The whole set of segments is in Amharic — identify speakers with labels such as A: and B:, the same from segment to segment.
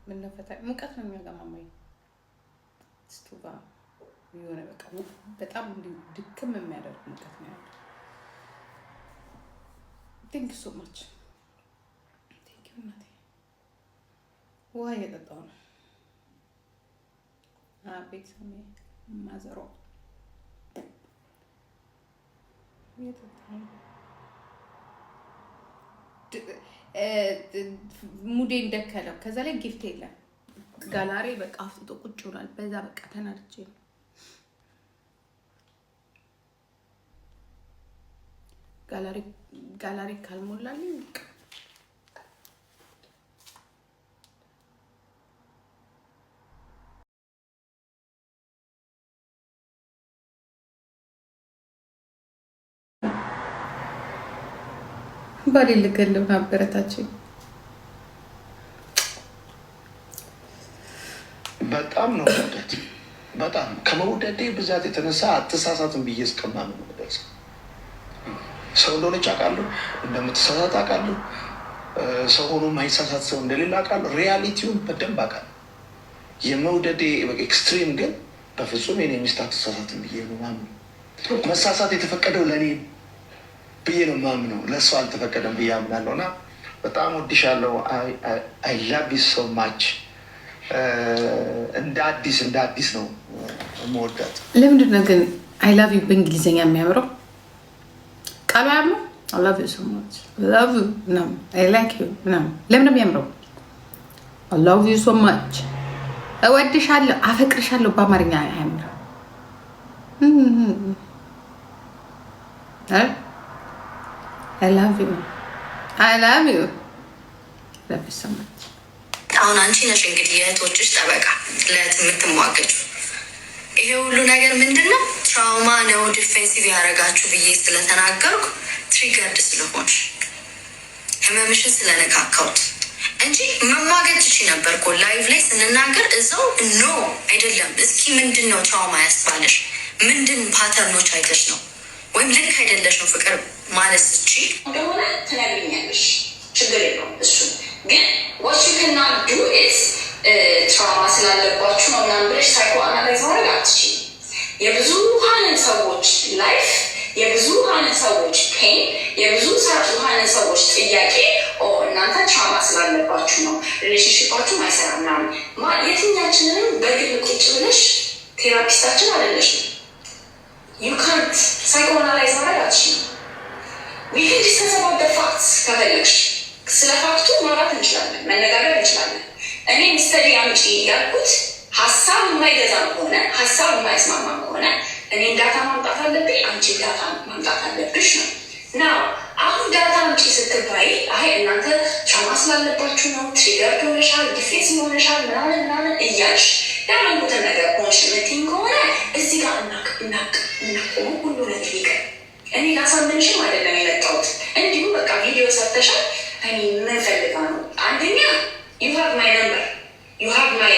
A: ምን ነፈታ ሙቀት ነው የሚያገማማኝ ስቱባ የሆነ በቃ በጣም ድክም የሚያደርግ ሙቀት ነው ያለው። ቴንክ ዩ ሶ ማች ቴንክ ዩ እናቴ። ውሃ እየጠጣሁ ነው። አቤት ሰሜ ማዘሮ ሙዴ እንደከለው ከዛ ላይ ጊፍት የለም ጋላሪ በቃ አፍጥጦ ቁጭ ብሏል። በዛ በቃ ተናድጄ ነው። ጋላሪ ካልሞላልኝ ባሌ ልገለው አበረታችኝ።
B: በጣም ነው መውደድ። በጣም ከመውደዴ ብዛት የተነሳ አትሳሳትም ብዬ እስከማምን ነው የምደርሰው። ሰው እንደሆነች አውቃለሁ፣ እንደምትሳሳት አውቃለሁ። ሰው ሆኖ ማይሳሳት ሰው እንደሌለ አውቃለሁ። ሪያሊቲውን በደንብ አውቃለሁ። የመውደዴ ኤክስትሪም ግን በፍጹም የኔ ሚስት አትሳሳትም ብዬ ነው ማምነው። መሳሳት የተፈቀደው ለእኔ ብዬ ነው ማምነው፣ ለእሷ አልተፈቀደም ብዬ አምናለሁ። እና በጣም ወድሻለሁ። አይ ላቭ ዩ ሶ ማች። እንደ አዲስ ነው የምወዳት።
A: ለምንድን ነው ግን አይ ላቭ ዩ በእንግሊዝኛ የሚያምረው? ቃሉ ያምነው አይ ላቭ ዩ ሶ ማች ላቭ ዩ ምናምን አይ ላይክ ዩ ምናምን ለምን ነው የሚያምረው? አይ ላቭ ዩ ሶ ማች እወድሻለሁ፣ አፈቅርሻለሁ በአማርኛ አያምረው። I love you love you so much።
C: አሁን አንቺ ነሽ እንግዲህ የእህቶችሽ ጠበቃ ለእህት የምትሟገጩ። ይሄ ሁሉ ነገር ምንድን ነው? ትራውማ ነው ዲፌንሲቭ ያደረጋችሁ ብዬ ስለተናገርኩ ትሪገርድ ስለሆንሽ ህመምሽን ስለነካካውት እንጂ መሟገጭ እቺ ነበር እኮ ላይቭ ላይ ስንናገር እዛው ኖ አይደለም። እስኪ ምንድን ነው ትራውማ ያስባለሽ? ምንድን ፓተርኖች አይተሽ ነው? ወይም ልክ አይደለሽም ፍቅር ማለት እቺ
D: እንደሆነ ትነግሪኛለሽ። ችግር የለውም እሱ ግን what you cannot do is ትራውማ ስላለባችሁ ነው ምናምን ብለሽ ሳይኮ አናላይዝ ማድረግ አትችይም። የብዙሃንን ሰዎች ላይፍ፣ የብዙሃንን ሰዎች ፔን፣ የብዙሃንን ሰዎች ጥያቄ እናንተ ትራውማ ስላለባችሁ ነው ሪሌሽንሽፓችሁ ማይሰራ ምናምን የትኛችንንም በግል ቁጭ ብለሽ ቴራፒስታችን አይደለሽም። you can't psychoanalyze ማድረግ አትችይም። we can discuss about the facts ከፈለግሽ ስለ ፋክቱ ማውራት እንችላለን፣ መነጋገር እንችላለን። እኔ ሚስተሪ አምጪ ያልኩት ሀሳብ የማይገዛ ከሆነ ሀሳብ የማይስማማ ከሆነ እኔም ዳታ ማምጣት አለብኝ፣ አንቺ ዳታ ማምጣት አለብሽ ነው። ናው አሁን ዳታ አምጪ ስትባይ አይ እናንተ ትራውማ ስላለባችሁ ነው፣ ትሪገር ሆነሻል፣ ዲፌንስ ሆነሻል ምናምን እያልሽ ያለንኩትን ነገር ሆንሽ ምትኝ ከሆነ እዚህ ጋር እናቆሙ ሁሉ ነገር ይቀር። እኔ ላሳምንሽም አይደለም የመጣሁት፣ እንዲሁ በቃ ቪዲዮ ሰርተሻል እኔ ምን ፈልጋ ነው? አንደኛ you have my number, you have my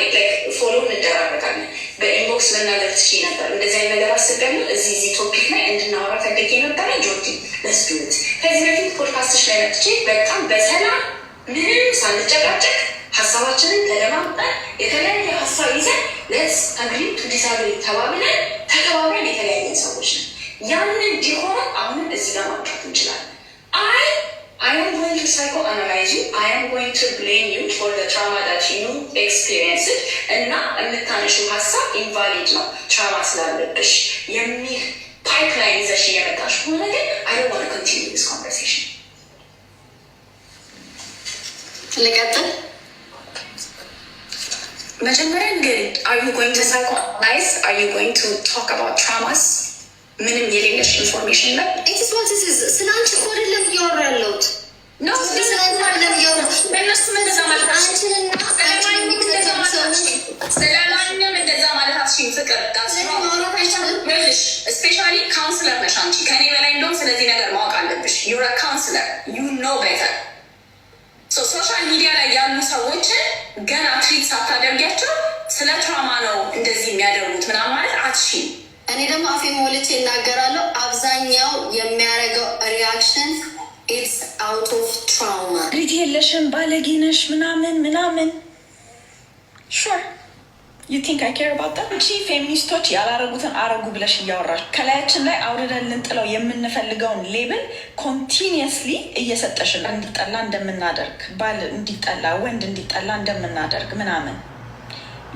D: ፎሎ እንደራረጋለን። በኢንቦክስ መናገር ትችይ ነበር። እንደዚህ አይነት ነገር አስቤያለሁ፣ እዚህ ቶፒክ ላይ እንድናወራ ፈልጌ ነበረ። ጆርዲ ለስዱት ከዚህ በፊት ፖድካስትሽ ላይ መጥቼ በጣም በሰላም ምንም ሳንጨቃጨቅ ሀሳባችንን ተደማምጠን የተለያየ ሀሳብ ይዘን ለስ አግሪ ቱ ዲስአግሪ ተባብለን ተከባብረን የተለያየ ሰዎች ነን። ያንን እንዲሆን አሁንም እዚህ ጋር ማምጣት እንችላለን። I am going to psychoanalyze you. I am going to blame you for the trauma that you experienced. እና የምታነሺው ሀሳብ ኢንቫሊድ ነው ትራውማ ስላለብሽ የሚል ፓይፕላይን ይዘሽ እየመጣሽ ከሆነ ግን I don't want to continue this conversation። ልቀጥል። መጀመሪያ እንግዲህ are you going to psychoanalyze? Are you going to talk about traumas? ምንም የሌለሽ ኢንፎርሜሽን ነው። ኢትስ ዋት ኢዝ ስለ አንቺ እኮ አይደለም እያወራ ያለሁት ነው። ስለ አንቺ አይደለም እያወራ በእነሱ እንደዛ ማለት አንቺንና ስለማንም እንደዛ ማለት አትችይም። ፍቅር ጋር ስፔሻሊ ካውንስለር ነሽ አንቺ ከኔ በላይ እንደውም ስለዚህ ነገር ማወቅ አለብሽ። ዩር ካውንስለር ዩ ኖ ቤተር። ሶሻል ሚዲያ ላይ ያሉ ሰዎችን ገና ትሪት ሳታደርጊያቸው ስለ ትራውማ ነው እንደዚህ የሚያደርጉት ምናምን ማለት አትችይም። እኔ ደግሞ አፌ ሞልቼ እናገራለሁ። አብዛኛው የሚያደርገው ሪያክሽን ኢትስ አውት ኦፍ ትራውማ። ልጅ የለሽም ባለጌ ነሽ ምናምን ሹር you think I care about that? እቺ ፌሚኒስቶች ያላረጉትን አረጉ ብለሽ እያወራሽ ከላያችን ላይ አውርደን ልንጥለው የምንፈልገውን ሌብል ኮንቲኒየስሊ እየሰጠሽን እንዲጠላ እንደምናደርግ ባል እንዲጠላ ወንድ እንዲጠላ እንደምናደርግ ምናምን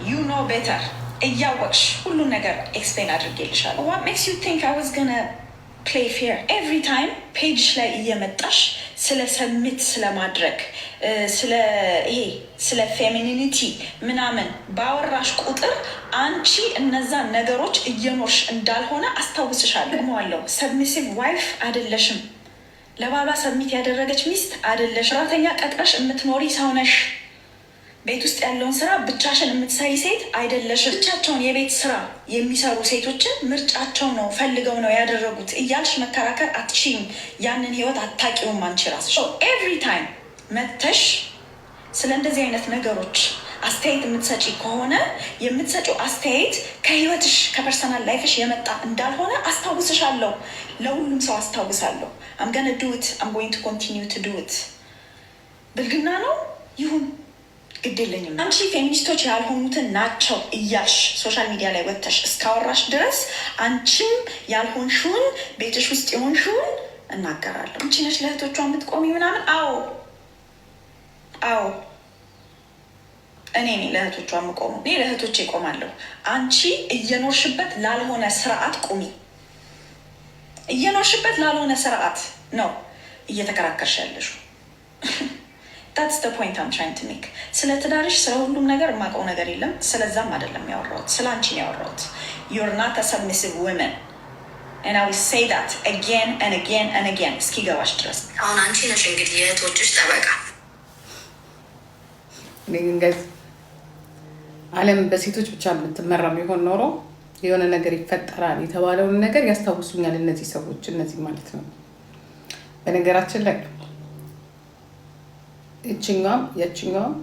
D: you know better እያወቅሽ ሁሉን ነገር ኤክስፕሌን አድርጌልሻለሁ። what makes you think I was gonna play fair every time ፔጅ ላይ እየመጣሽ ስለ ሰሚት ስለማድረግ ስለ ፌሚኒኒቲ ምናምን ባወራሽ ቁጥር አንቺ እነዛ ነገሮች እየኖርሽ እንዳልሆነ አስታውስሻለሁ። ደግሞዋለሁ ሰብሚሲቭ ዋይፍ አይደለሽም። ለባሏ ሰሚት ያደረገች ሚስት አይደለሽ። ሰራተኛ ቀጥረሽ የምትኖሪ ሰው ነሽ። ቤት ውስጥ ያለውን ስራ ብቻሽን የምትሰሪ ሴት አይደለሽም። ብቻቸውን የቤት ስራ የሚሰሩ ሴቶችን ምርጫቸው ነው ፈልገው ነው ያደረጉት እያልሽ መከራከር አትችይም። ያንን ህይወት አታውቂውም አንቺ ራስሽ። ኤቭሪ ታይም መተሽ ስለ እንደዚህ አይነት ነገሮች አስተያየት የምትሰጪ ከሆነ የምትሰጪው አስተያየት ከህይወትሽ ከፐርሰናል ላይፍሽ የመጣ እንዳልሆነ አስታውስሻለሁ። ለሁሉም ሰው አስታውሳለሁ። I'm gonna do it. I'm going to continue to do it. ብልግና ነው ይሁን ግድ የለኝም። አንቺ ፌሚኒስቶች ያልሆኑትን ናቸው እያልሽ ሶሻል ሚዲያ ላይ ወጥተሽ እስካወራሽ ድረስ አንቺም ያልሆንሽውን ቤትሽ ውስጥ የሆንሽውን እናገራለሁ። አንቺ ነሽ ለእህቶቿ የምትቆሚ ምናምን። አዎ እኔ ለእህቶቿ የምቆሙ እኔ ለእህቶቼ እቆማለሁ። አንቺ እየኖርሽበት ላልሆነ ስርዓት ቁሚ። እየኖርሽበት ላልሆነ ስርዓት ነው እየተከራከርሽ ያለሽው። that's the point I'm trying to make። ስለ ትዳርሽ ስለ ሁሉም ነገር የማውቀው ነገር የለም። ስለዛም አይደለም ያወራሁት፣ ስለ አንቺ ነው ያወራሁት። you're not a submissive woman and I will say that again and again and again እስኪገባሽ ድረስ።
C: አሁን አንቺ ነሽ እንግዲህ የእህቶችሽ ጠበቃ።
A: እንግዲህ ዓለም በሴቶች ብቻ የምትመራ ቢሆን ኖሮ የሆነ ነገር ይፈጠራል የተባለውን ነገር ያስታውሱኛል እነዚህ ሰዎች፣ እነዚህ ማለት ነው። በነገራችን ላይ የችኛዋም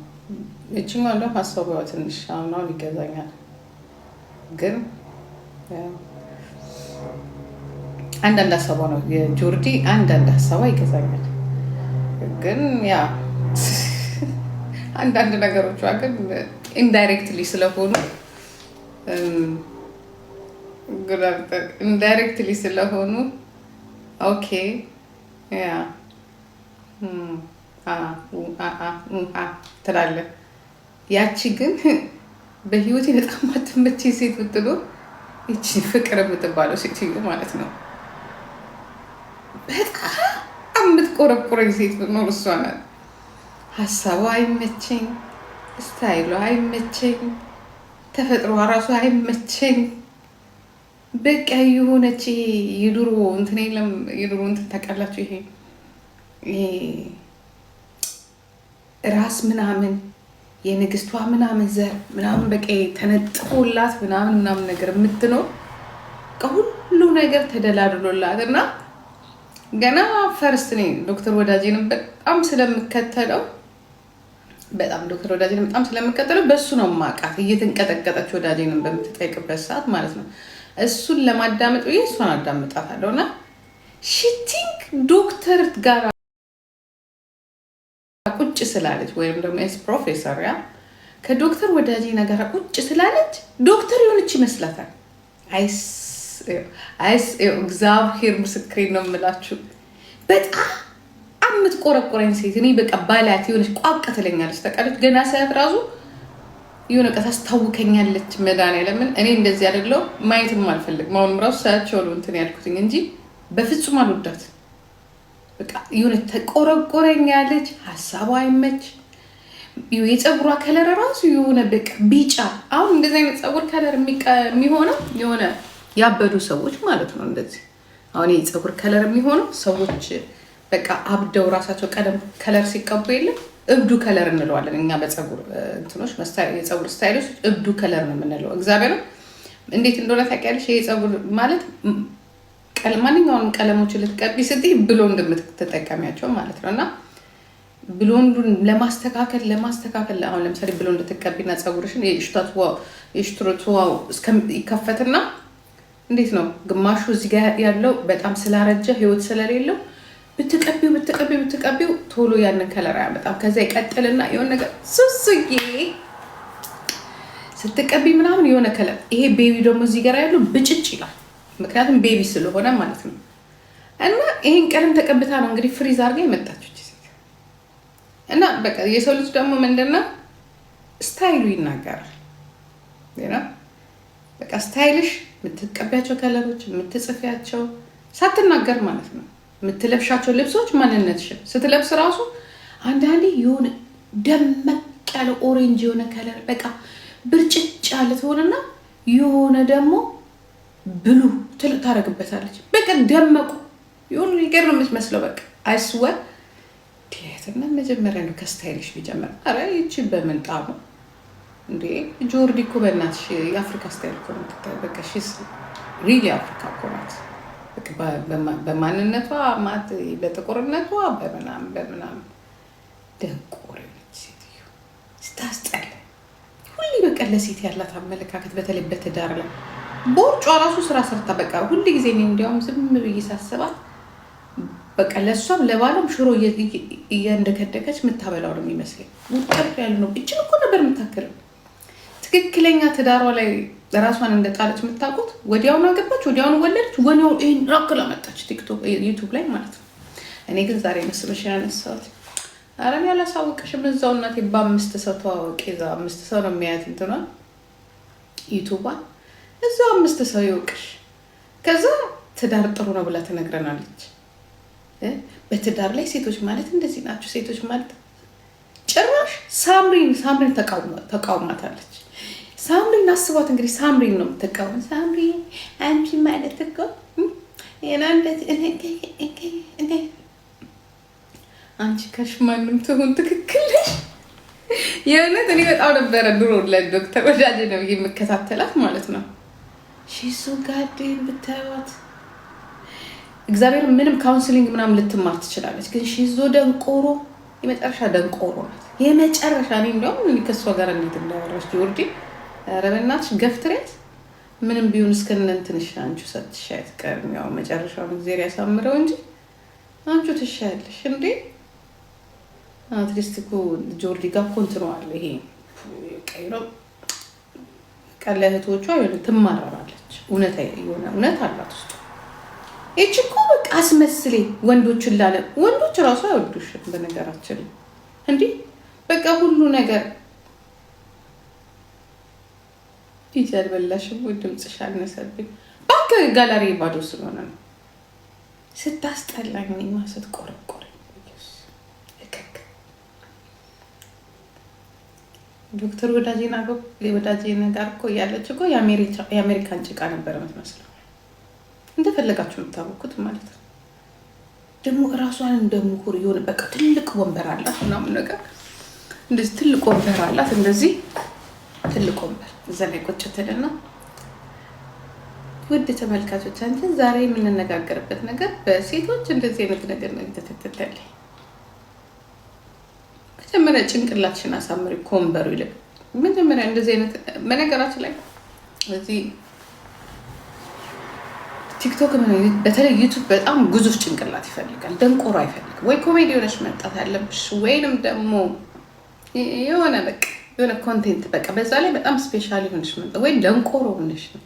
A: እንደው ሀሳቧ ትንሽ አሁን ይገዛኛል፣ ግን አንዳንድ ሀሳቧ ነው የጆርዲ አንዳንድ ሀሳቧ ይገዛኛል፣ ግን ያ አንዳንድ ነገሮቿ ግን ኢንዳይሬክትሊ ስለሆኑ ኦኬ ያ ትላለህ። ያቺ ግን በህይወቴ በጣም አትመቼ ሴት ብትሉ ይቺ ፍቅር የምትባለው ሴትዮ ማለት ነው። በጣም የምትቆረቁረኝ ሴት ብትኖር እሷ ናት። ሀሳቧ አይመቸኝ፣ ስታይሏ አይመቸኝ፣ ተፈጥሯ ራሱ አይመቸኝ። በቃ የሆነች የድሮ እንትን የለም የድሮ እንትን ታውቃላችሁ፣ ይሄ ራስ ምናምን የንግስቷ ምናምን ዘር ምናምን በቃ ተነጥፎላት ምናምን ነገር የምትኖር ከሁሉ ነገር ተደላድሎላት እና ገና ፈርስት ነኝ ዶክተር ወዳጄንም በጣም ስለምከተለው በሱ ነው ማቃት እየተንቀጠቀጠች ወዳጄንም በምትጠይቅበት ሰዓት ማለት ነው። እሱን ለማዳመጥ ብዬ እሷን አዳምጣታለሁ እና ሺቲንግ ዶክተር ጋር ቁጭ ስላለች ወይም ደግሞ ፕሮፌሰር ያ ከዶክተር ወዳጄ ነገር ቁጭ ስላለች ዶክተር የሆነች ይመስላታል። እግዚአብሔር ምስክሬን ነው የምላችሁ። በጣም የምትቆረቆረኝ ሴት እኔ በቃ ባላት የሆነች ቋቅ ትለኛለች። ተቃለች ገና ሳያት ራሱ የሆነ ቀን ታስታውከኛለች። መድኃኒዓለምን እኔ እንደዚህ አይደለው ማየትም አልፈልግም። አሁንም ራሱ ሳያቸው ነው እንትን ያልኩትኝ እንጂ በፍጹም አልወዳት። በቃ የሆነ ተቆረቆረኛለች። ሀሳቧ አይመች። የፀጉሯ ከለር ራሱ የሆነ በቃ ቢጫ። አሁን እንደዚህ አይነት ፀጉር ከለር የሚሆነው የሆነ ያበዱ ሰዎች ማለት ነው። እንደዚህ አሁን የፀጉር ከለር የሚሆነው ሰዎች በቃ አብደው ራሳቸው ቀለም ከለር ሲቀቡ የለም እብዱ ከለር እንለዋለን እኛ በፀጉር እንትኖች የፀጉር ስታይሎች እብዱ ከለር ነው የምንለው። እግዚአብሔር እንዴት እንደሆነ ታውቂያለሽ? የፀጉር ማለት ማንኛውንም ቀለሞች ልትቀቢ ስትይ ብሎንድ የምትጠቀሚያቸው ማለት ነው። እና ብሎንዱን ለማስተካከል አሁን ለምሳሌ ብሎንድ ትቀቢና ፀጉርሽን የሽትሮትዋው ይከፈትና እንዴት ነው ግማሹ እዚህ ጋር ያለው በጣም ስላረጀ ህይወት ስለሌለው ብትቀቢው ቶሎ ያንን ከለር አያመጣም። ከዛ ይቀጥልና የሆነ ነገር ሱሱዬ ስትቀቢ ምናምን የሆነ ከለር ይሄ ቤቢ ደግሞ እዚህ ጋር ያለው ብጭጭ ይላል። ምክንያቱም ቤቢ ስለሆነ ማለት ነው። እና ይሄን ቀለም ተቀብታ ነው እንግዲህ ፍሪዝ አድርጋ የመጣችው ሴት። እና በቃ የሰው ልጅ ደግሞ ምንድነው ስታይሉ ይናገራል። በቃ ስታይልሽ የምትቀቢያቸው ከለሮች የምትጽፊያቸው ሳትናገር ማለት ነው። የምትለብሻቸው ልብሶች ማንነትሽን ስትለብስ ራሱ አንዳንዴ የሆነ ደመቅ ያለ ኦሬንጅ የሆነ ከለር በቃ ብርጭጭ ያለ ትሆንና የሆነ ደግሞ ብሉ ታረግበታለች። በቃ ደመቁ የሆነ ነገር ነው የምትመስለው። በቃ አይስወር ዲያትና መጀመሪያ ነው ከስታይልሽ ቢጀምር። አረ ይቺ በምንጣሙ እንዴ ጆርዲ እኮ በእናትሽ የአፍሪካ ስታይል እኮ ነው የምትታየው። በቃ ሺስ ሪሊ አፍሪካ እኮ ናት። በማንነቷ ማት በጥቁርነቷ በምናምን ደንቆር ሴትዮ ስታስጠላ። ሁሌ በቃ ለሴት ያላት አመለካከት በተለይ በትዳር ላይ ቦርጯ ራሱ ስራ ሰርታ በቃ ሁሌ ጊዜ እኔ እንዲያውም ዝም ብዬ ሳስባት በቃ ለእሷም ለባሏም ሽሮ እያንደከደከች የምታበላው ነው የሚመስለኝ። ውጥር ያሉ ነው። እችን እኮ ነበር የምታክለው። ትክክለኛ ትዳሯ ላይ ራሷን እንደጣለች የምታውቁት ወዲያውኑ አገባች፣ ወዲያውኑ ወለደች፣ ወዲያው ይሄን ራክላ መጣች ቲክቶክ ዩቲዩብ ላይ ማለት ነው። እኔ ግን ዛሬ መስበሽ ያነሳሁት አረን ያላሳወቅሽም እዛው እናቴ በአምስት ሰው ተዋወቂ። እዛ 5 ሰው ነው የሚያያት እንትና ዩቲዩቧን እዛው 5 ሰው ይወቅሽ። ከዛ ትዳር ጥሩ ነው ብላ ትነግረናለች። በትዳር ላይ ሴቶች ማለት እንደዚህ ናቸው፣ ሴቶች ማለት ጭራሽ ሳምሪን ተቃውማታለች። ሳምሪን አስቧት እንግዲህ ሳምሪን ነው የምትቃወም። ሳምሪ አንቺ ማለት እኮ አንቺ ከሽ ማንም ትሁን ትክክል። የእውነት እኔ በጣም ነበረ ድሮ ለዶክተር ወዳጄ ነው የምከታተላት ማለት ነው። ሺሱ ጋዴን ብታዩት እግዚአብሔር ምንም ካውንስሊንግ ምናምን ልትማር ትችላለች፣ ግን ሺዞ ደንቆሮ የመጨረሻ ደንቆሮ ናት። የመጨረሻ እኔ እንዲያውም ከሷ ጋር እንዴት እንዳወራች ጆርዲ ኧረ በእናትሽ ገፍትሬት ምንም ቢሆን እስከነ እንትንሽ አንቺ ሰጥሻት ቀርም ያው መጨረሻውን እግዚአብሔር ያሳምረው እንጂ አንቺ ትሻያለሽ እንዴ። አትሊስት እኮ ጆርዲ ጋር ኮንትሮል ይሄ ቀይሮ ቀለህቶቿ ትማራራለች። እውነት አላት ውስጥ። እቺ እኮ በቃ አስመስሌ ወንዶችን ላለ ወንዶች ራሱ አይወዱሽም በነገራችን እንዴ። በቃ ሁሉ ነገር ይቻል በላሽም ወይ ድምጽሽ አልነሰብኝ። ባክ ጋላሪ ባዶ ስለሆነ ነው ስታስጠላኝ ነው ስትቆረቆር። ዶክተር ወዳጄና ጋር እኮ ያለች እኮ የአሜሪካን ጭቃ ነበር የምትመስለው። እንደፈለጋችሁ የምታወቁት ማለት ነው። ደግሞ እራሷን እንደምሁር የሆነ በቃ ትልቅ ወንበር አላት ምናምን ነገር እንደዚህ ትልቅ ወንበር አላት። እንደዚህ ትልቅ ወንበር እዛ ላይ ቁጭ ትልና ውድ ተመልካቾቻችን ዛሬ የምንነጋገርበት ነገር በሴቶች እንደዚህ አይነት ነገር ነው ተተተተለ። መጀመሪያ ጭንቅላትሽን አሳምሪ ኮምበሩ ይልቅ መጀመሪያ እንደዚህ አይነት በነገራችን ላይ እዚህ ቲክቶክ በተለይ ዩቲዩብ በጣም ግዙፍ ጭንቅላት ይፈልጋል፣ ደንቆሮ አይፈልግም። ወይ ኮሜዲ ሆነሽ መጣት አለብሽ ወይንም ደግሞ የሆነ በቃ የሆነ ኮንቴንት በቃ በዛ ላይ በጣም ስፔሻል ሆነሽ መጣ ወይ ደንቆሮ ሆነሽ ነው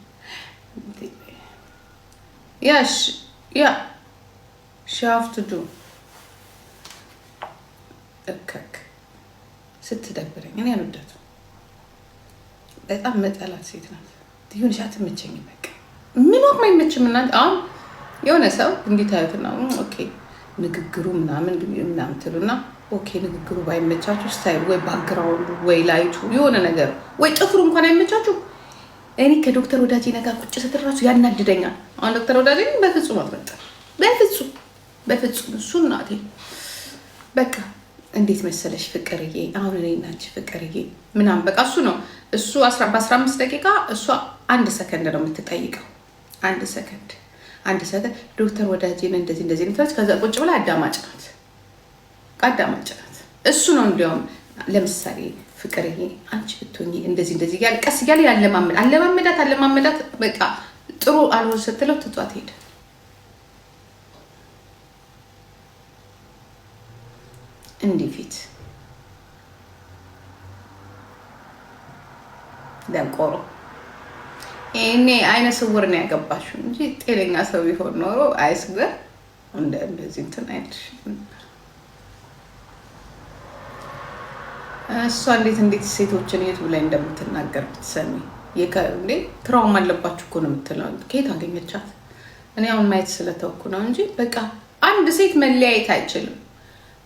A: ያ she have to do እከክ ስትደብረኝ እኔ አልወዳትም። በጣም መጠላት ሴት ናት። ይሁን ሻት መቸኝ በቃ ምንም አይመችም። እና አሁን የሆነ ሰው እንዲታዩትና ኦኬ ንግግሩ ምናምን ትሉና ኦኬ ንግግሩ ባይመቻችሁ ስታይል ወይ ባክግራውንድ ወይ ላይቱ የሆነ ነገር ወይ ጥፍሩ እንኳን አይመቻችሁ። እኔ ከዶክተር ወዳጄ ጋር ቁጭ ስትራሱ ያናድደኛል። አሁን ዶክተር ወዳጄ በፍጹም አትመጣም። በፍጹም እሱ እናቴ በቃ እንዴት መሰለሽ ፍቅርዬ፣ አሁን እኔ እና አንቺ ፍቅርዬ ምናምን በቃ እሱ ነው። እሱ በ15 ደቂቃ እሷ 1 ሰከንድ ነው የምትጠይቀው። 1 ሰከንድ ዶክተር ወዳጄን እንደዚህ ነው። ከዛ ቁጭ ብላ አዳማጭ ናት። እሱ ነው እንዲያውም ለምሳሌ ፍቅርዬ አንቺ ብትሆኚ እንደዚህ እያለ ቀስ እያለ አለማመዳት በቃ ጥሩ አልሆን ስትለው ትቷት ሄደ። እንዲህ ፊት ደንቆሮ እኔ አይነ ስውር ነው ያገባሽው እንጂ ጤነኛ ሰው ቢሆን ኖሮ አይስገር እንደዚህ እንትን አይልሽ። እሷ እንዴት ሴቶችን የቱ ላይ እንደምትናገር ብትሰሚ እንዴ ትራውማ አለባችሁ እኮ ነው የምትለው። ከየት አገኘቻት? እኔ አሁን ማየት ስለተውኩ ነው እንጂ በቃ አንድ ሴት መለያየት አይችልም።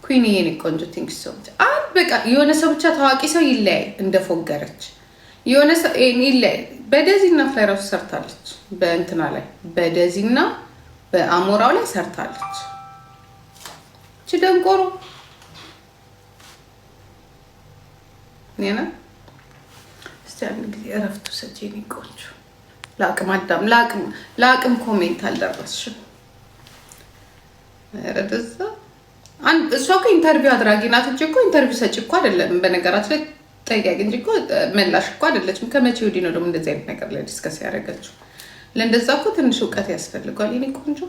A: ኩዊን የኔ ቆንጆ ቲንክ ሶ በቃ የሆነ ሰው ብቻ ታዋቂ ሰው ይለያይ እንደፎገረች የሆነ ሰው ይለያይ። በደዚና ፍላይራሱ ሰርታለች፣ በእንትና ላይ በደዚና በአሞራው ላይ ሰርታለች። እቺ ደንቆሮ ኔና እስቲ አንድ ጊዜ እረፍቱ ሰጪኝ ቆንጆ። ለአቅም አዳም ለአቅም ኮሜንት አልደረስሽም። ረደዛ እሷ እኮ ኢንተርቪው አድራጊ ናት እንጂ እኮ ኢንተርቪው ሰጪ እኮ አይደለም። በነገራችን ላይ ጠያቂ እንጂ እኮ መላሽ እኮ አይደለችም። ከመቼ ወዲህ ነው ደግሞ እንደዚህ አይነት ነገር ላይ ዲስከስ ያደረገችው? ለእንደዛ እኮ ትንሽ እውቀት ያስፈልጓል። የኔ ቆንጆ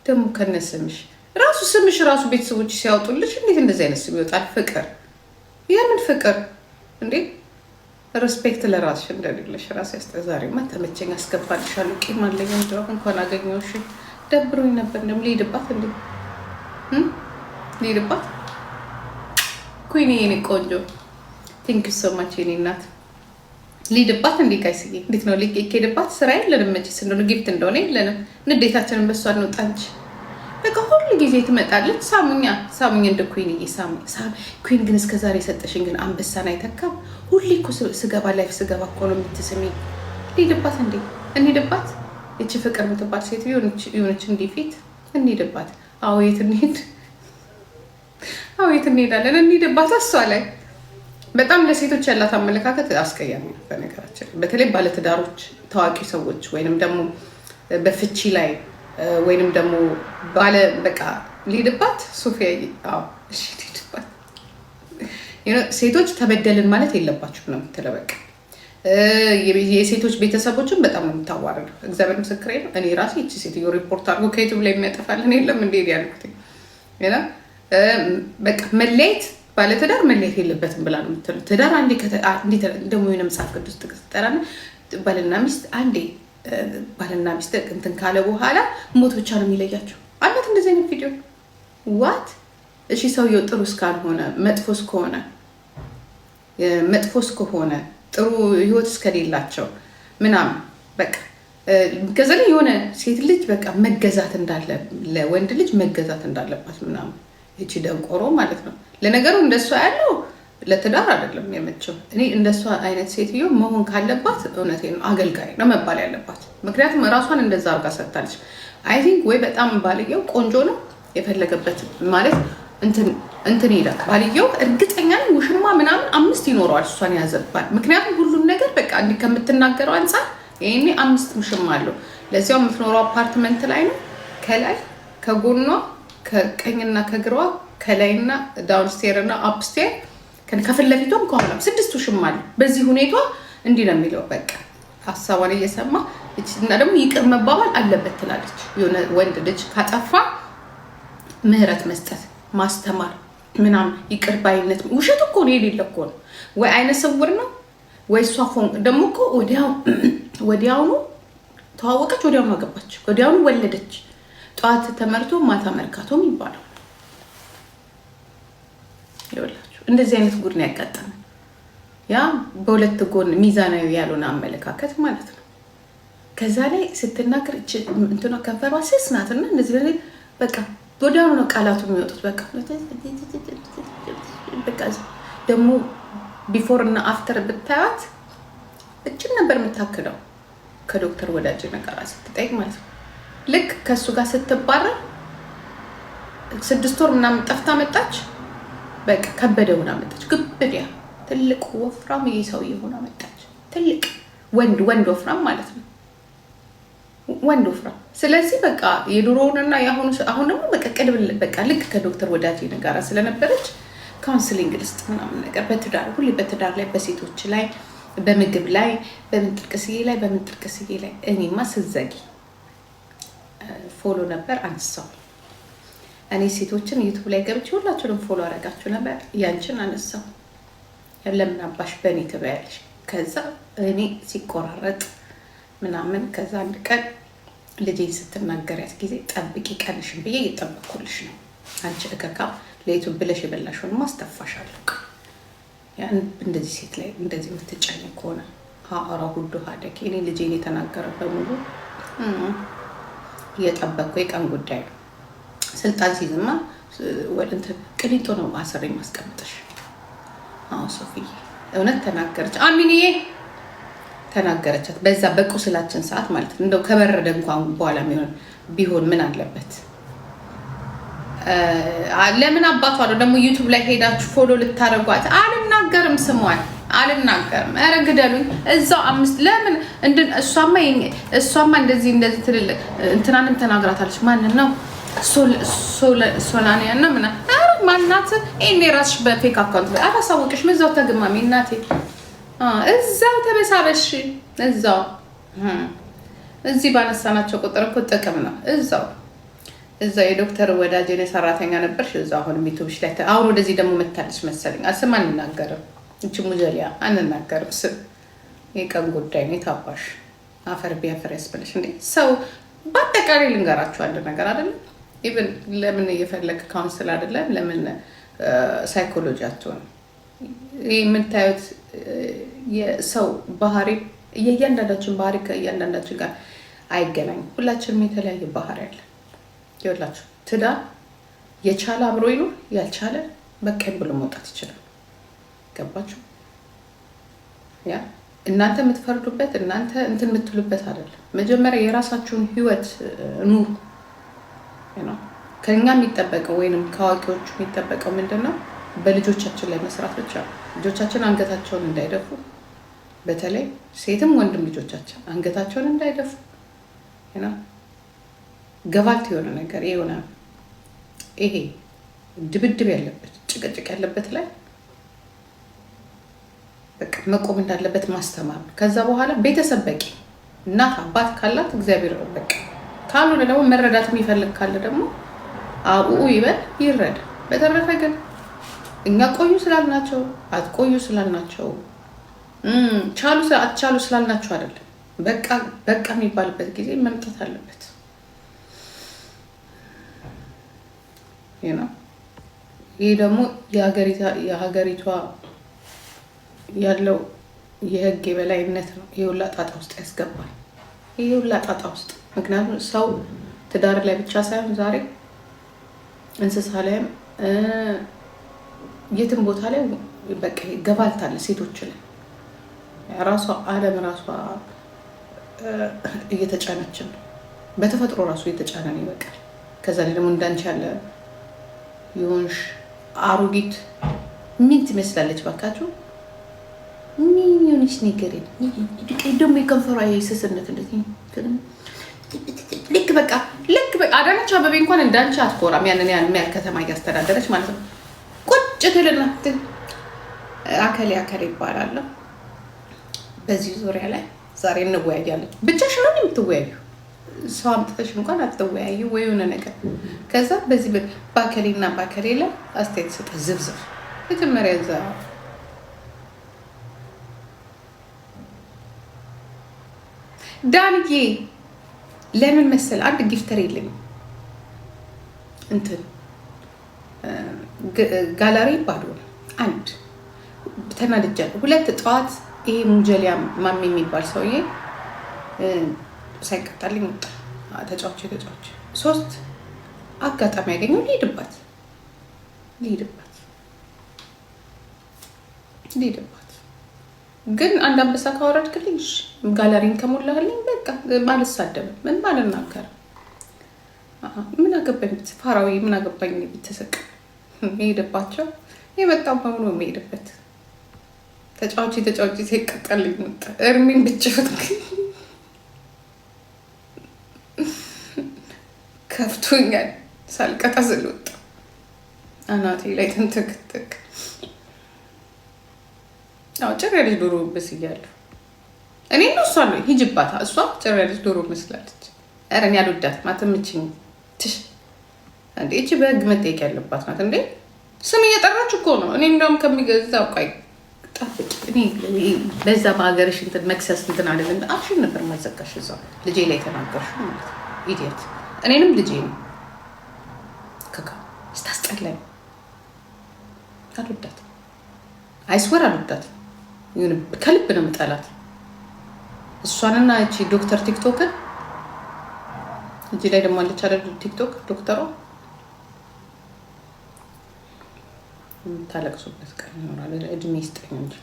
A: ደግሞ ከነስምሽ ስምሽ ራሱ ቤተሰቦች ሲያወጡልሽ እንዴት እንደዚህ አይነት ስም ይወጣል? ፍቅር የምን ፍቅር እንዴ? ሬስፔክት ለራስሽ እንደሌለሽ ራስ ያስተዛሪማ ተመቸኝ አስገባልሻለሁ። ቂም አለኝ እንደው እንኳን አገኘሁሽ ደብሮኝ ነበር። እንደም ልሄድባት እንዴ ልሄድባት ኩዊን የኔ ቆንጆ ቲንክ ዩ ሶ ማች የኔ እናት። ልሄድባት እንዴ ጋይስዬ? እንዴት ነው ልሄድባት? ስራ የለንም መቼስ እንደሆነ ጊፍት እንደሆነ የለንም። ንዴታችንን በሷ እንውጣ እንጂ በቃ ሁሉ ጊዜ ትመጣለች። ሳሙኛ እንደ ኩዊንዬ ሳሙኝ። ኩዊን ግን እስከዛሬ የሰጠሽኝ ግን አንበሳን አይተካም። ሁሌ እኮ ስገባ ላይፍ ስገባ እኮ ነው የምትስሚኝ። ልሄድባት እንዴ? እንሂድባት። እቺ ፍቅር የምትባል ሴት የሆነች እንዲህ ፊት እንሂድባት። አዎ የት እንሂድ? አዎ የት እንሄዳለን? እንሂድባት። እሷ ላይ በጣም ለሴቶች ያላት አመለካከት አስቀያሚ ነው። በነገራችን በተለይ ባለትዳሮች፣ ታዋቂ ሰዎች ወይንም ደግሞ በፍቺ ላይ ወይንም ደግሞ ባለ በቃ ልሄድባት ሶፊያ። አዎ እሺ ልሄድባት። ሴቶች ተበደልን ማለት የለባችሁም ነው የምትለው። በቃ የሴቶች ቤተሰቦችን በጣም ነው የምታዋርደው። እግዚአብሔር ምስክሬ ነው። እኔ ራሴ እቺ ሴትዮ ሪፖርት አድርጎ ከዩቱብ ላይ የሚያጠፋልን የለም እንዴ ያልኩት በቃ መለየት ባለትዳር መለየት የለበትም ብላ ነው የምትለው። ትዳር አንዴ ደግሞ የሆነ መጽሐፍ ቅዱስ ጥቅስ ጠራና ባልና ሚስት እንትን ካለ በኋላ ሞት ብቻ ነው የሚለያቸው አላት። እንደዚህ አይነት ቪዲዮ ዋት? እሺ ሰውየው ጥሩ እስካልሆነ መጥፎ እስከሆነ ጥሩ ህይወት እስከሌላቸው ምናምን በቃ ከዛ ላይ የሆነ ሴት ልጅ በቃ መገዛት እንዳለ ለወንድ ልጅ መገዛት እንዳለባት ምናምን እቺ ደንቆሮ ማለት ነው። ለነገሩ እንደሷ ያለው ለትዳር አይደለም የመቸው። እኔ እንደሷ አይነት ሴትዮ መሆን ካለባት እውነቴን ነው አገልጋይ ነው መባል ያለባት። ምክንያቱም ራሷን እንደዛ አርጋ ሰጥታለች። አይ ቲንክ ወይ በጣም ባልየው ቆንጆ ነው የፈለገበት ማለት እንትን ይላል ባልየው። እርግጠኛ ነኝ ውሽማ ምናምን 5 ይኖረዋል እሷን ያዘባል። ምክንያቱም ሁሉም ነገር በቃ እንዲህ ከምትናገረው አንፃር ይሄኔ 5 ውሽማ አለው። ለዚያው የምትኖረው አፓርትመንት ላይ ነው። ከላይ ከጎኗ ከቀኝና ከግሯ ከላይና ዳውንስቴር እና አፕስቴር ከፊት ለፊቷም ከኋላም 6 ውሽማ አለ። በዚህ ሁኔታ እንዲህ ነው የሚለው በቃ ሀሳቧን እየሰማ እና ደግሞ ይቅር መባባል አለበት ትላለች። የሆነ ወንድ ልጅ ካጠፋ ምህረት መስጠት ማስተማር ምናምን ይቅር ባይነት ውሸት እኮ ነው የሌለ እኮ ነው። ወይ አይነ ስውር ነው ወይ እሷ ደግሞ እኮ ወዲያውኑ ተዋወቀች፣ ወዲያውኑ አገባች፣ ወዲያውኑ ወለደች። ጠዋት ተመርቶ ማታ መርካቶም ይባላል። ይኸውላችሁ እንደዚህ አይነት ጉድ ነው ያጋጠመ። ያ በሁለት ጎን ሚዛናዊ ያልሆነ አመለካከት ማለት ነው። ከዛ ላይ ስትናገር እንትኗ ከንፈሯ ስስ ናትና እንደዚህ በቃ ወዲያውኑ ነው ቃላቱ የሚወጡት። በቃ ደግሞ ቢፎር እና አፍተር ብታያት እችን ነበር የምታክለው ከዶክተር ወዳጅ ነገር ስትጠይቅ ማለት ነው። ልክ ከሱ ጋር ስትባረር 6 ወር ምናምን ጠፍታ መጣች። በቃ ከበደ ሆና መጣች። ግብድያ ትልቅ ወፍራም ሰውዬ ሆና መጣች። ትልቅ ወንድ ወፍራም ማለት ነው። ወንድ ወፍራም። ስለዚህ በቃ የድሮውንና አሁን ደግሞ በቃ ቅድብል በቃ ልክ ከዶክተር ወዳጅ ጋር ስለነበረች ካውንስሊንግ ልስጥ ምናምን ነገር ሁሌ በትዳር ላይ በሴቶች ላይ በምግብ ላይ በምንጥርቅስዬ ላይ እኔማ ስዘጊ ፎሎ ነበር አንሳው። እኔ ሴቶችን ዩቱብ ላይ ገብቼ ሁላችሁንም ፎሎ አረጋችሁ ነበር። ያንቺን አነሳው። ለምን አባሽ በእኔ ትበያለሽ? ከዛ እኔ ሲቆራረጥ ምናምን ከዛ አንድ ቀን ልጄን ስትናገሪያት ጊዜ ጠብቂ ቀንሽን ብዬ እየጠበኩልሽ ነው። አንቺ እከካ ለዩቱብ ብለሽ የበላሽውን ማስተፋሻለሁ። ያን እንደዚህ ሴት ላይ እንደዚህ የምትጫኝ ከሆነ አራ ሁሉ ሀደክ እኔ ልጄን የተናገረ በሙሉ እየጠበኩ የቀን ጉዳይ ነው። ስልጣን ሲዝማ ወደንተ ቅሊጦ ነው አስሬ ማስቀምጥሽ። አዎ ሶፊዬ እውነት ተናገረች። አሚንዬ ተናገረቻት። በዛ በቁስላችን ሰዓት ማለት ነው። እንደው ከበረደ እንኳን በኋላ ቢሆን ምን አለበት? ለምን አባቷ ነው ደግሞ ዩቲዩብ ላይ ሄዳችሁ ፎሎ ልታረጓት? አልናገርም፣ ስሟን አልናገርም። ኧረ ግደሉኝ። እዛው 5 ለምን እሷማ እንደዚህ ትልልቅ እንትናንም ተናግራታለች። ማንን ነው ሶላኒያ ነው ምና ማናት? እኔ ራስሽ በፌክ አካውንት አላሳወቅሽም። እዛው ተግማሚ እናቴ፣ እዛው ተበሳበሽ። እዛው እዚህ ባነሳናቸው ቁጥር እኮ ጥቅም ነው። እዛው የዶክተር ወዳጄ ሰራተኛ ነበርሽ። እዛው አሁን ዩቲዩብሽ ላይ አሁን ወደዚህ ደግሞ መታለች መሰለኝ። ስም አንናገርም፣ እንቺ ሙጀሊያ አንናገርም። ስም የቀን ጉዳይ ነው። የታባሽ አፈር ቢያፈር ያስበለሽ እንዴ ሰው። በአጠቃላይ ልንገራችሁ አንድ ነገር አይደለም። ኢቭን ለምን እየፈለግ ካውንስል አይደለም ለምን ሳይኮሎጂ አትሆን? ይህ የምታዩት የሰው ባህሪ የእያንዳንዳችን ባህሪ ከእያንዳንዳችን ጋር አይገናኝም። ሁላችንም የተለያየ ባህሪ አለ። ይኸውላችሁ ትዳር የቻለ አብሮ ይኑር፣ ያልቻለ በቀኝ ብሎ መውጣት ይችላል። ገባችሁ? ያ እናንተ የምትፈርዱበት እናንተ እንትን የምትሉበት አይደለም። መጀመሪያ የራሳችሁን ህይወት ኑሩ። ከኛ የሚጠበቀው ወይንም ከአዋቂዎቹ የሚጠበቀው ምንድነው? በልጆቻችን ላይ መስራት ብቻ ነው። ልጆቻችን አንገታቸውን እንዳይደፉ፣ በተለይ ሴትም ወንድም ልጆቻችን አንገታቸውን እንዳይደፉ ገባልት የሆነ ነገር ይሄ ድብድብ ያለበት ጭቅጭቅ ያለበት ላይ በቃ መቆም እንዳለበት ማስተማር ነው። ከዛ በኋላ ቤተሰብ በቂ እናት አባት ካላት እግዚአብሔር በቃ ካልሆነ ደግሞ መረዳት የሚፈልግ ካለ ደግሞ አብኡ ይበል ይረዳ። በተረፈ ግን እኛ ቆዩ ስላልናቸው አትቆዩ ስላልናቸው አትቻሉ ስላልናቸው አይደለም። በቃ የሚባልበት ጊዜ መምጣት አለበት። ይህ ደግሞ የሀገሪቷ ያለው የህግ የበላይነት ነው። ይህ ሁላ ጣጣ ውስጥ ያስገባል። ይህ ሁላ ጣጣ ውስጥ ምክንያቱም ሰው ትዳር ላይ ብቻ ሳይሆን ዛሬ እንስሳ ላይም የትም ቦታ ላይ በቃ ገባልታለ። ሴቶች ላይ ራሷ ዓለም ራሷ እየተጫነችን ነው። በተፈጥሮ ራሱ እየተጫነን ይበቃል። ከዛ ላይ ደግሞ እንዳንቺ ያለ የሆንሽ አሮጊት ምን ትመስላለች ባካችሁ? ምን የሆነች ነገር ደግሞ የከንፈሯ የስስነት እንደዚህ ልክ በቃ አዳነች አበቤ እንኳን እንዳንቺ አትኮራም። ያንን የሚያል ከተማ እያስተዳደረች ማለት ነው። ቁጭ ትልና አከሌ ይባላል። በዚህ ዙሪያ ላይ ዛሬ እንወያያለን። ብቻሽ ነው የምትወያዩ? ሰው አምጥተሽ እንኳን አትወያዩ ወይ የሆነ ነገር። ከዛ በዚህ ባከሌና ባከሌ ላይ አስተያየት ሰጠ ዝብዝብ መጀመሪያ እዛ ዳንዬ ለምን መሰል አንድ ጊፍተር የለኝም እንትን ጋላሪ ባዶ ነው። አንድ ተናድጃለሁ። ሁለት ጠዋት ይሄ ሙጀሊያ ማሚ የሚባል ሰውዬ ሳይቀጣልኝ ወጣ። ተጫዋች 3 አጋጣሚ ያገኘው ሊሄድባት ግን አንድ አንበሳ ካወረድክልኝ ጋለሪን ከሞላህልኝ በቃ አልሳደብም። ምን አልናገርም። ምን አገባኝ ፋራዊ ምን አገባኝ ብትስቅ የሚሄድባቸው የመጣው በሙሉ የሚሄድበት ተጫዋች ሲቀጣልኝ ወጣ። እርሚን ብቻት ከፍቶኛል። ሳልቀጣ ስለወጣ አናቴ ላይ ተንተክተክ ጭር ያለች ዶሮ መስያለሁ። እኔ ነው እሷ ነው ሂጅባታ። እሷ ጭር ያለች ዶሮ መስላለች። ኧረ እኔ አልወዳትም። አትምችኝ ትሽ እንዴ! እቺ በህግ መጠየቅ ያለባት ናት እንዴ! ስም እየጠራች እኮ ነው። እኔ እንደውም ከሚገዛው ቆይ እኔ በዛ በሀገርሽ እንትን መክሰስ እንትን አይደለም አፍሽን ነበር ማዘጋሽ እዛ ልጄ ላይ ተናገርሽ ማለት ኢዲየት እኔንም ልጄ ነው ከካ ስታስጠላኝ አልወዳት አይስወር አልወዳት ይሁን ከልብ ነው የምጠላት እሷንና እቺ ዶክተር ቲክቶክን እጂ ላይ ደግሞ አለች አይደል ቲክቶክ ዶክተሯ ታለቅሱበት ቀን ይኖራል እድሜ ይስጠኝ እንጂ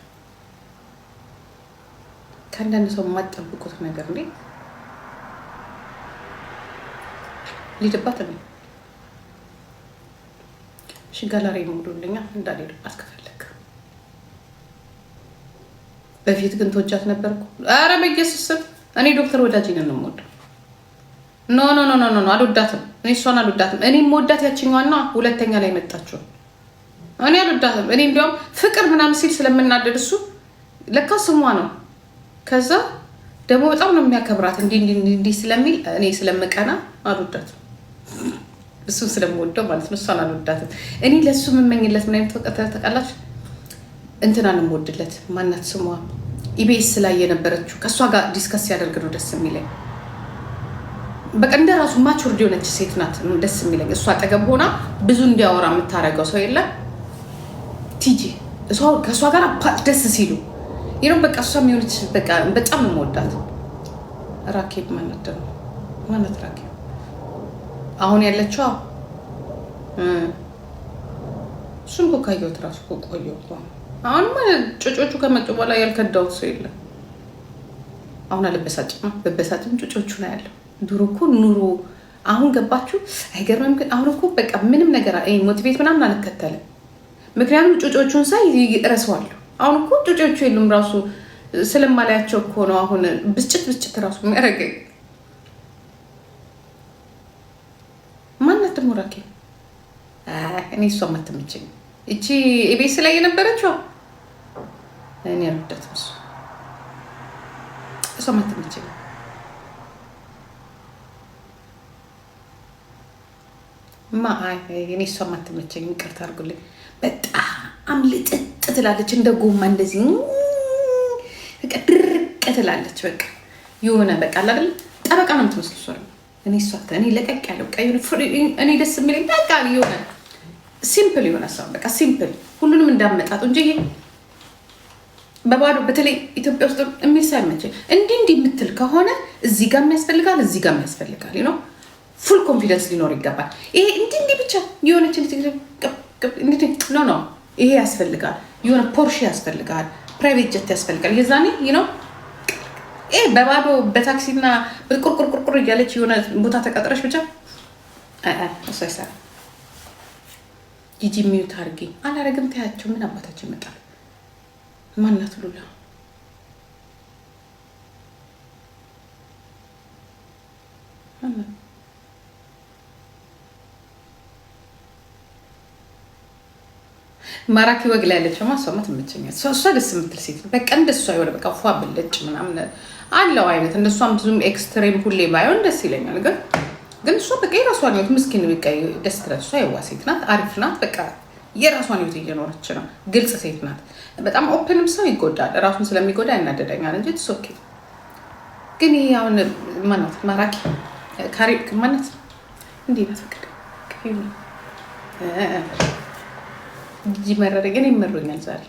A: ከአንዳንድ ሰው የማትጠብቁት ነገር እንዴ ሊደባት ነው ጋላሪ ሙሉልኛ እንዳልሄድባት ከፈለክ በፊት ግን ተወጃት ነበርኩ አረ በኢየሱስ እኔ ዶክተር ወዳጅን ነው የምወደው ኖ አልወዳትም እኔ እሷን አልወዳትም እኔ የምወዳት ያቺኛዋና ሁለተኛ ላይ መጣችው እኔ አልወዳትም እኔ እንደውም ፍቅር ምናምን ሲል ስለምናደድ እሱ ለካ ስሟ ነው ከዛ ደግሞ በጣም ነው የሚያከብራት እንዲ ስለሚል እኔ ስለምቀና አልወዳትም እሱ ስለምወደው ማለት ነው እሷን አልወዳትም እኔ ለሱ መመኝለት ምን አይነት ተቀላች እንትና ነው የምወድለት ማናት ስሟ ኢቢኤስ ላይ የነበረችው ከሷ ጋር ዲስከስ ያደርግ ነው ደስ የሚለኝ በቃ እንደራሱ ማቹርድ የሆነች ሴት ናት ደስ የሚለኝ እሷ አጠገብ ሆና ብዙ እንዲያወራ የምታረገው ሰው የለ ቲጂ እሷ ከሷ ጋር ደስ ሲሉ ይሄው በቃ እሷ የሚሆነች በቃ በጣም ነው የምወዳት ራኬብ ማለት ነው ማለት ራኬብ አሁን ያለችው እሱን እኮ ካየሁት እራሱ እኮ ቆየሁ እኮ አሁን ማለት ጩጮቹ ከመጡ በኋላ ያልከዳሁት ሰው የለም አሁን አልበሳጭም ጩጮቹ ነው ያለው ድሮ እኮ ኑሮ አሁን ገባችሁ አይገርምም ግን አሁን እኮ በቃ ምንም ነገር ሞቲቬት ምናምን አልከተለም ምክንያቱም ጩጮቹን ሳይ እረሳዋለሁ አሁን እኮ ጩጮቹ የሉም ራሱ ስለማላያቸው እኮ ነው አሁን ብስጭት ራሱ የሚያደርገኝ ማናት ሞራኬ እኔ እሷ ማትመቸኝ እቺ ኢቢኤስ ላይ የነበረችው እኔ አልወዳትም እሷ ማትመቸኝ እኔ እሷ ማትመቸኝ ይቅርታ አድርጉልኝ በጣም ልጥጥ ትላለች እንደ ጎማ እንደዚህ በቃ ድርቅ ትላለች በቃ የሆነ በቃ አይደል ጠበቃ ነው የምትመስለው እኔ እሷ እኔ ለቀቅ ያለው በቃ እኔ ደስ የሚለኝ በቃ የሆነ ሲምፕል የሆነ ሰው በቃ ሲምፕል ሁሉንም እንዳመጣጡ እንጂ ይሄ በባዶ በተለይ ኢትዮጵያ ውስጥ የሚሳይመቸኝ እንዲህ የምትል ከሆነ እዚህ ጋር የሚያስፈልጋል ነው ፉል ኮንፊደንስ ሊኖር ይገባል ይሄ እንዲህ ብቻ የሆነች ኖ ይሄ ያስፈልጋል የሆነ ፖርሽ ያስፈልጋል ፕራይቬት ጀት ያስፈልጋል የዛኔ ነው ይሄ በባዶ በታክሲና በቁርቁር እያለች የሆነ ቦታ ተቀጥረሽ ብቻ እሱ አይሰራም ጂጂ ሚዩት አድርጊ አላረግም ታያቸው ምን አባታችን ይመጣል ማናት ሉላ ማራኪ ወግ ላይ ያለችው ማሰማት የምትችኛል እሷ ደስ የምትል ሴት በቃ እንደሷ የሆነ በቃ ፏ ብልጭ ምናምን አለው አይነት እንደሷም ብዙም ኤክስትሪም ሁሌ ባይሆን ደስ ይለኛል ግን እሷ በቃ የራሷን ህይወት ምስኪን ቢቀይ ደስ ትላለች እሷ የዋ ሴት ናት አሪፍ ናት በቃ የራሷን ህይወት እየኖረች ነው ግልጽ ሴት ናት በጣም ኦፕንም ሰው ይጎዳል ራሱን ስለሚጎዳ ያናደደኛል እንጂ ትስ ኦኬ ግን ይሄ አሁን ማናት ማራኪ ካሪ ማናት እንዴ በተከደ ጂጂ መረረ ግን ይመሩኛል ዛሬ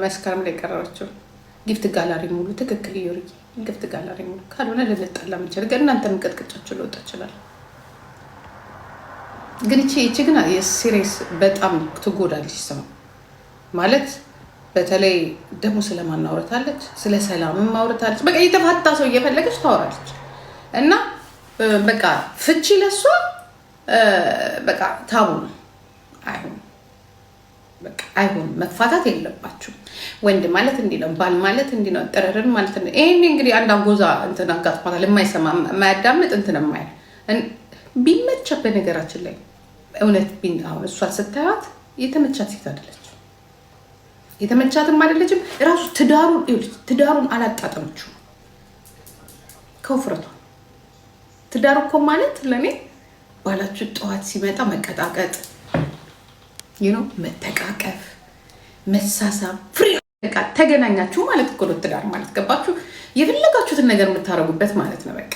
A: መስከረም ላይ ቀረበችው ጊፍት ጋላሪ ሙሉ ትክክል ይወሪ ጊፍት ጋላሪ ሙሉ ካልሆነ ልንጣላ ምንችል ግን እናንተም ቀጥቅጫችሁ ልወጣ ይችላል ግን እቺ ግን የሲሪየስ በጣም ትጎዳለች ሰው ማለት በተለይ ደግሞ ስለማናወራታለች ስለ ሰላም ማውራታለች በቃ የተፋታ ሰው እየፈለገች ታወራለች እና በቃ ፍቺ ለሷ በቃ ታቡ ነው አይሆን በቃ አይሆን መፋታት የለባችሁ ወንድ ማለት እንዲህ ነው ባል ማለት እንዲህ ነው ጥረርን ማለት ነው ይሄን እንግዲህ አንድ አጎዛ እንትን አጋጥሟታል የማይሰማ የማያዳምጥ እንትን የማይል ቢመቻ በነገራችን ላይ እውነት አሁን እሷ ስታያት የተመቻት ሴት አይደለች የተመቻትም አይደለችም ራሱ ትዳሩን አላጣጣመችው ከውፍረቷ ትዳሩ እኮ ማለት ለኔ ባላችሁ ጠዋት ሲመጣ መቀጣቀጥ መተቃቀፍ መሳሳብ ፍሪ በቃ ተገናኛችሁ ማለት እኮ ነው ትዳር ማለት ገባችሁ? የፈለጋችሁትን ነገር የምታረጉበት ማለት ነው በቃ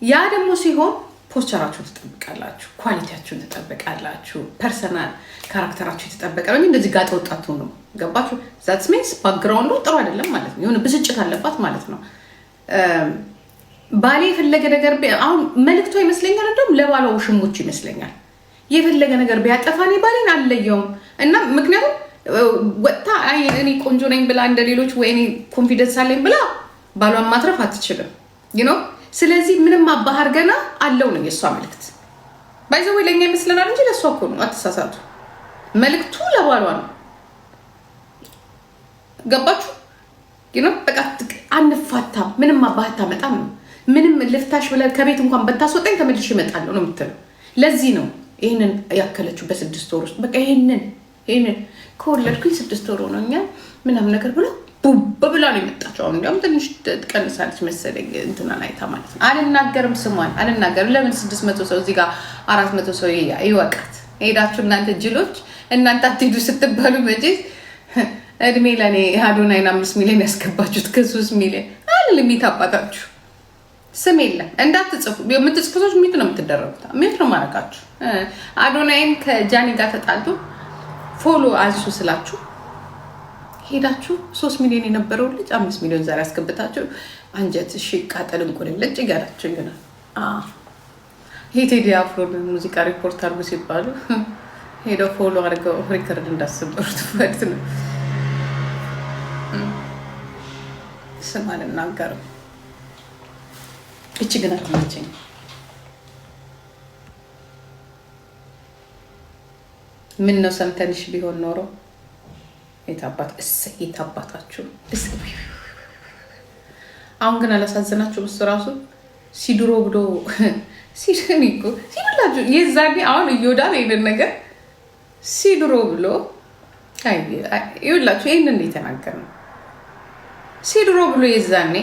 A: ያ ደግሞ ሲሆን ፖስቸራችሁን ትጠብቃላችሁ፣ ኳሊቲያችሁን ትጠብቃላችሁ፣ ፐርሰናል ካራክተራችሁ የተጠበቀ ነው። እንደዚህ ጋጠ ወጣቱ ነው ገባችሁ? ዛትስ ሚንስ ባክግራውንዱ ጥሩ አይደለም ማለት ነው። የሆነ ብስጭት አለባት ማለት ነው። ባሌ የፈለገ ነገር አሁን መልክቷ ይመስለኛል እንደውም ለባሏ ውሽሞች ይመስለኛል የፈለገ ነገር ቢያጠፋ እኔ ባሌን አልለየውም እና ምክንያቱም ወጥታ እኔ ቆንጆ ነኝ ብላ እንደ ሌሎች ወይ እኔ ኮንፊደንስ አለኝ ብላ ባሏን ማትረፍ አትችልም ነው። ስለዚህ ምንም አባህር ገና አለው ነው የእሷ መልክት ባይዘው ለኛ ይመስለናል እንጂ ለእሷ እኮ ነው። አትሳሳቱ። መልክቱ ለባሏ ነው ገባችሁ? በቃ አንፋታም ምንም አባህታ መጣም ነው ምንም ልፍታሽ ብለ ከቤት እንኳን በታስወጣኝ ተመልሼ እመጣለሁ ነው የምትለው። ለዚህ ነው ይሄንን ያከለችው በ6 ወር ውስጥ በቃ ይሄንን ከወለድኩኝ 6 ወር ሆኖኛል ምናምን ነገር ብሎ ቡብ ብላ ነው የመጣችው። አሁን እንዲያውም ትንሽ ትቀንሳለች መሰለኝ እንትናን አይታ ማለት ነው። አልናገርም ስሟን አልናገርም። ለምን 600 ሰው እዚህ ጋር 400 ሰው ይወቃት። ሄዳችሁ እናንተ ጅሎች እናንተ አትሄዱ ስትባሉ መቼ እድሜ ለኔ አዶናይን 5 ሚሊዮን ያስገባችሁት ከ3 ሚሊዮን አይደለም የሚታባታችሁ ስም የለም እንዳትጽፉ። የምትጽፉ ሰዎች ሚት ነው የምትደረጉት። ሚት ነው ማረጋችሁ። አዶናይን ከጃኒ ጋር ተጣልቶ ፎሎ አንሱ ስላችሁ ሄዳችሁ 3 ሚሊዮን የነበረው ልጅ 5 ሚሊዮን ዛሬ ያስገብታችሁ አንጀት እሺ ቃጠል እንቆልለጭ ይጋራችሁ ይገናል። ይሄ ቴዲ አፍሮ ሙዚቃ ሪፖርት አድርጉ ሲባሉ ሄደው ፎሎ አድርገው ሪከርድ እንዳሰበሩት ማለት ነው። ስም አልናገርም። እቺ ግን አትመቸኝ። ምን ነው ሰምተንሽ ቢሆን ኖሮ የታባታችሁ አሁን ግን አላሳዘናችሁም? እሱ ራሱ ሲድሮ ብሎ ሲድላችሁ የዛኔ አሁን እየወዳል ይሄንን ነገር ሲድሮ ብሎ ይኸውላችሁ ይህንን የተናገር ነው። ሲድሮ ብሎ የዛኔ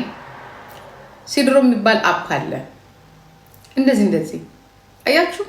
A: ሲድሮ የሚባል አፕ አለ እንደዚህ አያችሁ